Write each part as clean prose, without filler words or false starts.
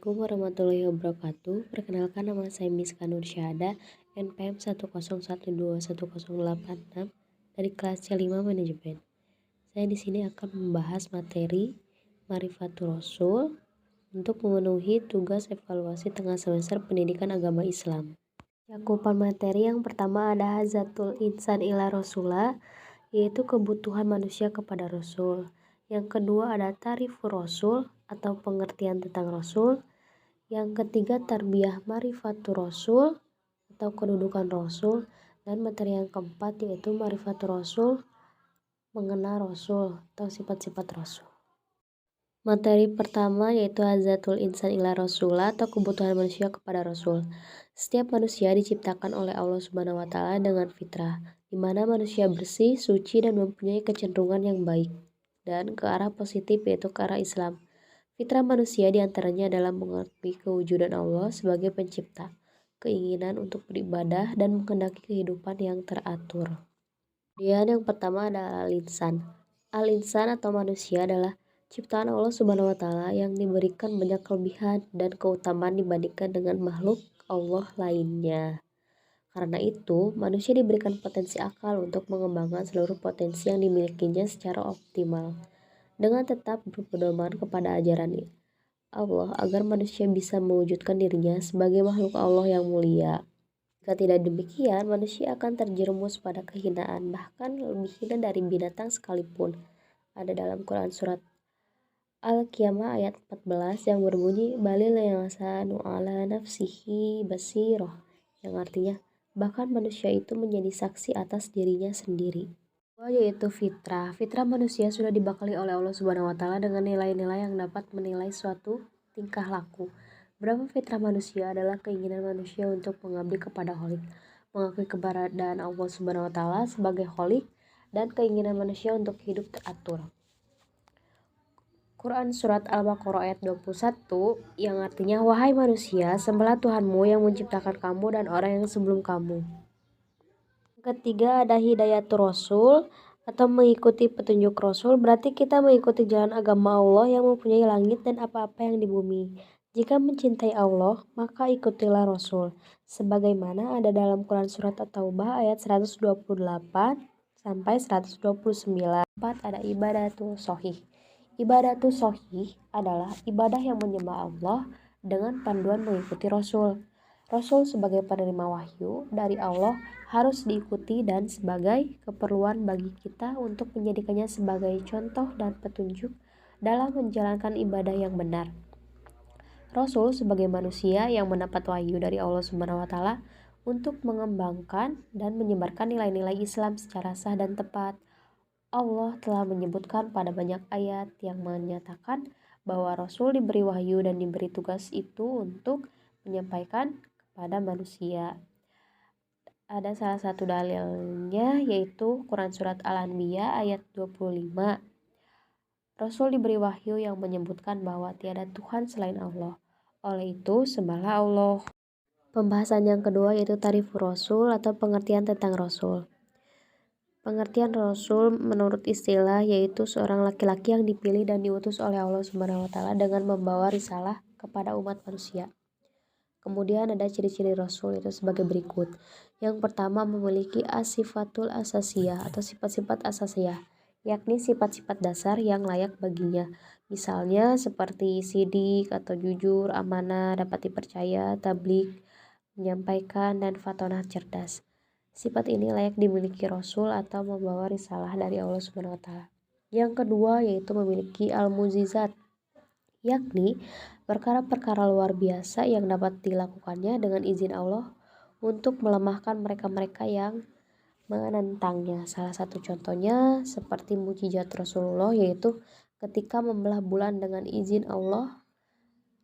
Assalamualaikum warahmatullahi wabarakatuh. Perkenalkan, nama saya Miska Nursyahada, NPM 101210886 dari kelas C5 Manajemen. Saya di sini akan membahas materi Ma'rifatur Rasul untuk memenuhi tugas evaluasi tengah semester Pendidikan Agama Islam. Cakupan materi yang pertama ada hazatul insan ila rasulullah, yaitu kebutuhan manusia kepada Rasul. Yang kedua ada tarifur Rasul atau pengertian tentang Rasul. Yang ketiga tarbiyah ma'rifatur Rasul atau kedudukan Rasul. Dan materi yang keempat yaitu ma'rifatur Rasul, mengenal Rasul atau sifat-sifat Rasul. Materi pertama yaitu hazatul insan ila rasulullah atau kebutuhan manusia kepada Rasul. Setiap manusia diciptakan oleh Allah Subhanahu wa Ta'ala dengan fitrah, di mana manusia bersih, suci, dan mempunyai kecenderungan yang baik dan ke arah positif, yaitu ke arah Islam. Fitrah manusia diantaranya adalah mengakui kewujudan Allah sebagai pencipta, keinginan untuk beribadah, dan menghendaki kehidupan yang teratur. Kemudian yang pertama adalah al-insan. Al-insan atau manusia adalah ciptaan Allah Subhanahu wa Ta'ala yang diberikan banyak kelebihan dan keutamaan dibandingkan dengan makhluk Allah lainnya. Karena itu, manusia diberikan potensi akal untuk mengembangkan seluruh potensi yang dimilikinya secara optimal, dengan tetap berpedoman kepada ajaran Allah agar manusia bisa mewujudkan dirinya sebagai makhluk Allah yang mulia. Jika tidak demikian, manusia akan terjerumus pada kehinaan, bahkan lebih hina dari binatang sekalipun. Ada dalam Quran surat Al-Qiyamah ayat 14 yang berbunyi balil insanu ala nafsihi basiroh, yang artinya bahkan manusia itu menjadi saksi atas dirinya sendiri. Yaitu fitrah. Fitrah manusia sudah dibekali oleh Allah Subhanahu wa Ta'ala dengan nilai-nilai yang dapat menilai suatu tingkah laku. Berapa fitrah manusia adalah keinginan manusia untuk mengabdi kepada Khalik, mengakui keberadaan Allah Subhanahu wa Ta'ala sebagai Khalik, dan keinginan manusia untuk hidup teratur. Quran surat Al-Baqarah ayat 21 yang artinya wahai manusia, sembahlah Tuhanmu yang menciptakan kamu dan orang yang sebelum kamu. Ketiga ada hidayatul Rasul atau mengikuti petunjuk Rasul, berarti kita mengikuti jalan agama Allah yang mempunyai langit dan apa-apa yang di bumi. Jika mencintai Allah, maka ikutilah Rasul, sebagaimana ada dalam Quran surat At-Taubah ayat 128 sampai 129. 4 ada ibadatul shohih. Ibadatul shohih adalah ibadah yang menyembah Allah dengan panduan mengikuti Rasul. Rasul sebagai penerima wahyu dari Allah harus diikuti dan sebagai keperluan bagi kita untuk menjadikannya sebagai contoh dan petunjuk dalam menjalankan ibadah yang benar. Rasul sebagai manusia yang mendapat wahyu dari Allah Subhanahu wa Ta'ala untuk mengembangkan dan menyebarkan nilai-nilai Islam secara sah dan tepat. Allah telah menyebutkan pada banyak ayat yang menyatakan bahwa Rasul diberi wahyu dan diberi tugas itu untuk menyampaikan kepada manusia. Ada salah satu dalilnya yaitu Quran surat Al-Anbiya ayat 25. Rasul diberi wahyu yang menyebutkan bahwa tiada Tuhan selain Allah. Oleh itu, sembahlah Allah. Pembahasan yang kedua yaitu tarifur Rasul atau pengertian tentang Rasul. Pengertian Rasul menurut istilah yaitu seorang laki-laki yang dipilih dan diutus oleh Allah Subhanahu wa Ta'ala dengan membawa risalah kepada umat manusia. Kemudian ada ciri-ciri Rasul itu sebagai berikut. Yang pertama memiliki asifatul asasiyah atau sifat-sifat asasiyah, yakni sifat-sifat dasar yang layak baginya. Misalnya seperti sidik atau jujur, amanah, dapat dipercaya, tabligh, menyampaikan, dan fatonah cerdas. Sifat ini layak dimiliki Rasul atau membawa risalah dari Allah Subhanahu wa Ta'ala. Yang kedua yaitu memiliki al-muzizat, yakni perkara-perkara luar biasa yang dapat dilakukannya dengan izin Allah untuk melemahkan mereka-mereka yang menentangnya. Salah satu contohnya seperti mukjizat Rasulullah yaitu ketika membelah bulan dengan izin Allah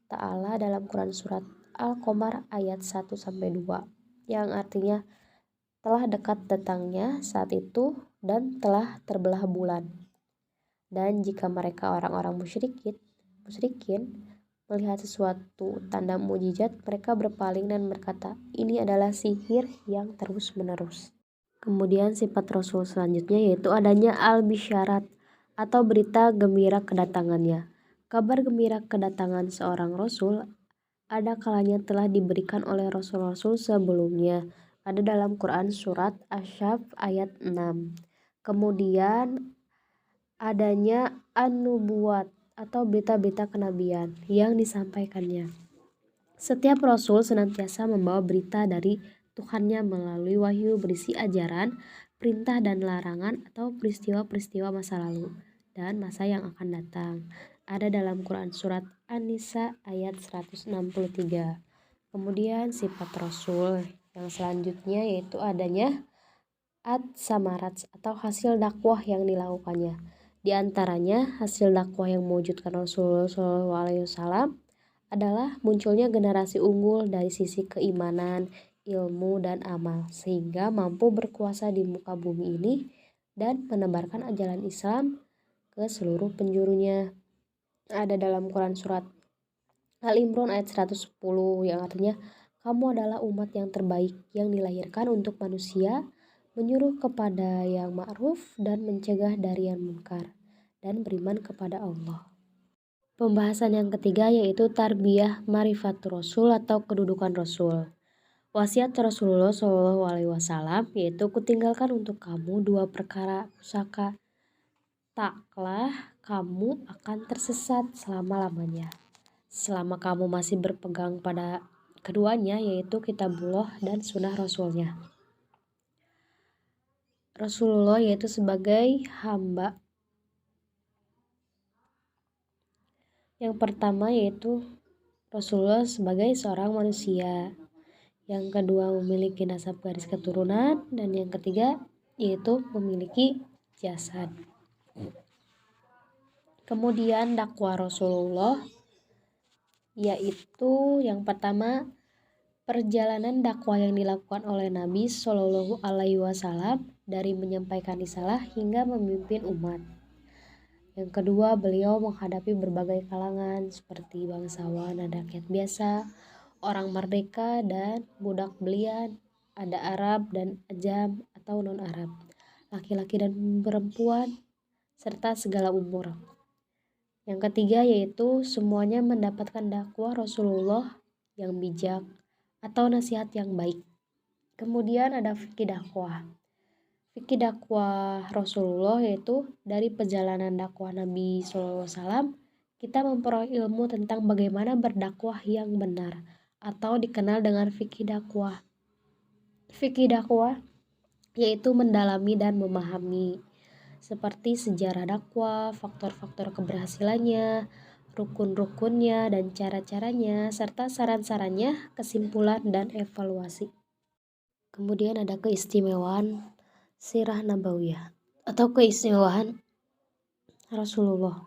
Ta'ala dalam Quran surat Al-Qamar ayat 1-2 yang artinya telah dekat datangnya saat itu dan telah terbelah bulan. Dan jika mereka orang-orang musyrikin melihat sesuatu tanda mukjizat, mereka berpaling dan berkata, ini adalah sihir yang terus-menerus. Kemudian sifat Rasul selanjutnya yaitu adanya al-bisyarat atau berita gembira kedatangannya. Kabar gembira kedatangan seorang Rasul ada kalanya telah diberikan oleh rasul-rasul sebelumnya. Ada dalam Quran surat Asy-Syaff ayat 6. Kemudian adanya an-nubuwat atau berita-berita kenabian yang disampaikannya. Setiap rasul senantiasa membawa berita dari Tuhannya melalui wahyu berisi ajaran, perintah dan larangan atau peristiwa-peristiwa masa lalu dan masa yang akan datang. Ada dalam Quran surat An-Nisa ayat 163. Kemudian sifat rasul yang selanjutnya yaitu adanya ad-samarat atau hasil dakwah yang dilakukannya. Di antaranya hasil dakwah yang mewujudkan Rasulullah SAW adalah munculnya generasi unggul dari sisi keimanan, ilmu, dan amal, sehingga mampu berkuasa di muka bumi ini dan menebarkan ajaran Islam ke seluruh penjurunya. Ada dalam Quran surat Al-Imran ayat 110 yang artinya, kamu adalah umat yang terbaik yang dilahirkan untuk manusia, menyuruh kepada yang ma'ruf dan mencegah dari yang munkar, dan beriman kepada Allah. Pembahasan yang ketiga yaitu tarbiyah marifatul rasul atau kedudukan rasul. Wasiat Rasulullah SAW yaitu kutinggalkan untuk kamu dua perkara pusaka, taklah kamu akan tersesat selama-lamanya. Selama kamu masih berpegang pada keduanya yaitu kitabullah dan sunnah rasulnya. Rasulullah yaitu sebagai hamba. Yang pertama yaitu Rasulullah sebagai seorang manusia. Yang kedua memiliki nasab garis keturunan. Dan yang ketiga yaitu memiliki jasad. Kemudian dakwah Rasulullah yaitu yang pertama perjalanan dakwah yang dilakukan oleh Nabi Shallallahu Alaihi Wasallam dari menyampaikan risalah hingga memimpin umat. Yang kedua, beliau menghadapi berbagai kalangan seperti bangsawan dan rakyat biasa, orang merdeka dan budak belian, ada Arab dan Ajam atau non-Arab, laki-laki dan perempuan, serta segala umur. Yang ketiga yaitu semuanya mendapatkan dakwah Rasulullah yang bijak atau nasihat yang baik. Kemudian ada fikih dakwah. Fikih dakwah Rasulullah yaitu dari perjalanan dakwah Nabi SAW kita memperoleh ilmu tentang bagaimana berdakwah yang benar atau dikenal dengan fikih dakwah. Fikih dakwah yaitu mendalami dan memahami seperti sejarah dakwah, faktor-faktor keberhasilannya, rukun-rukunnya dan cara-caranya serta saran-sarannya, kesimpulan dan evaluasi. Kemudian ada keistimewaan Sirah Nabawiyah atau keistimewaan Rasulullah.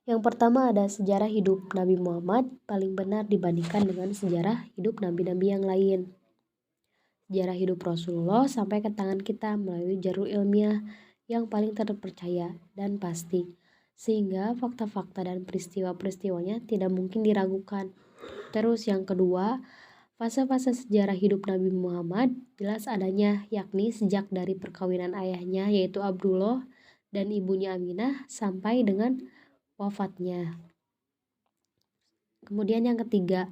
Yang pertama ada sejarah hidup Nabi Muhammad paling benar dibandingkan dengan sejarah hidup nabi-nabi yang lain. Sejarah hidup Rasulullah sampai ke tangan kita melalui jalur ilmiah yang paling terpercaya dan pasti, sehingga fakta-fakta dan peristiwa-peristiwanya tidak mungkin diragukan. Terus yang kedua, fase-fase sejarah hidup Nabi Muhammad jelas adanya, yakni sejak dari perkawinan ayahnya yaitu Abdullah dan ibunya Aminah sampai dengan wafatnya. Kemudian yang ketiga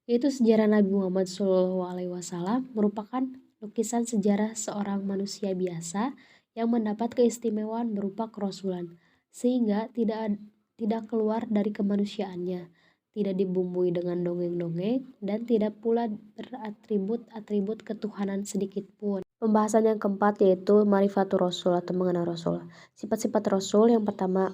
yaitu sejarah Nabi Muhammad SAW merupakan lukisan sejarah seorang manusia biasa yang mendapat keistimewaan berupa kerasulan, sehingga tidak keluar dari kemanusiaannya, tidak dibumbui dengan dongeng-dongeng, dan tidak pula beratribut-atribut ketuhanan sedikit pun. Pembahasan yang keempat yaitu Marifatul Rasul atau mengenal Rasul. Sifat-sifat Rasul yang pertama,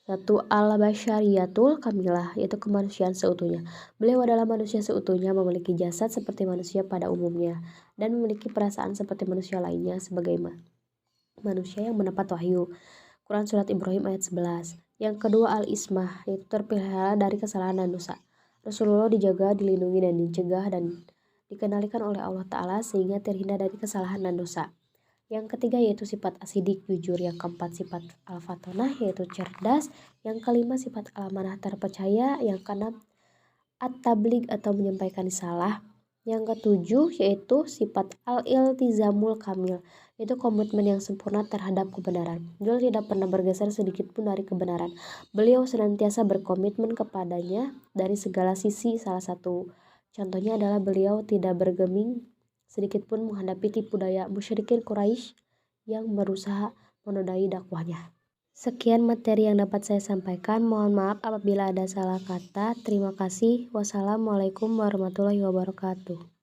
satu al-basyariyatul kamilah yaitu kemanusiaan seutuhnya. Beliau adalah manusia seutuhnya, memiliki jasad seperti manusia pada umumnya dan memiliki perasaan seperti manusia lainnya sebagai manusia yang mendapat wahyu. Quran surat Ibrahim ayat 11. Yang kedua al-ismah yaitu terpelihara dari kesalahan dan dosa. Rasulullah dijaga, dilindungi dan dicegah dan dikenalikan oleh Allah Ta'ala sehingga terhindar dari kesalahan dan dosa. Yang ketiga yaitu sifat asidik, jujur. Yang keempat sifat al-fatonah yaitu cerdas. Yang kelima sifat al-amanah, terpercaya. Yang keenam at-tabligh atau menyampaikan risalah. Yang ketujuh yaitu sifat al-iltizamul kamil itu komitmen yang sempurna terhadap kebenaran. Beliau tidak pernah bergeser sedikit pun dari kebenaran. Beliau senantiasa berkomitmen kepadanya dari segala sisi. Salah satu contohnya adalah beliau tidak bergeming sedikit pun menghadapi tipu daya musyrikin Quraisy yang berusaha menodai dakwahnya. Sekian materi yang dapat saya sampaikan. Mohon maaf apabila ada salah kata. Terima kasih. Wassalamualaikum warahmatullahi wabarakatuh.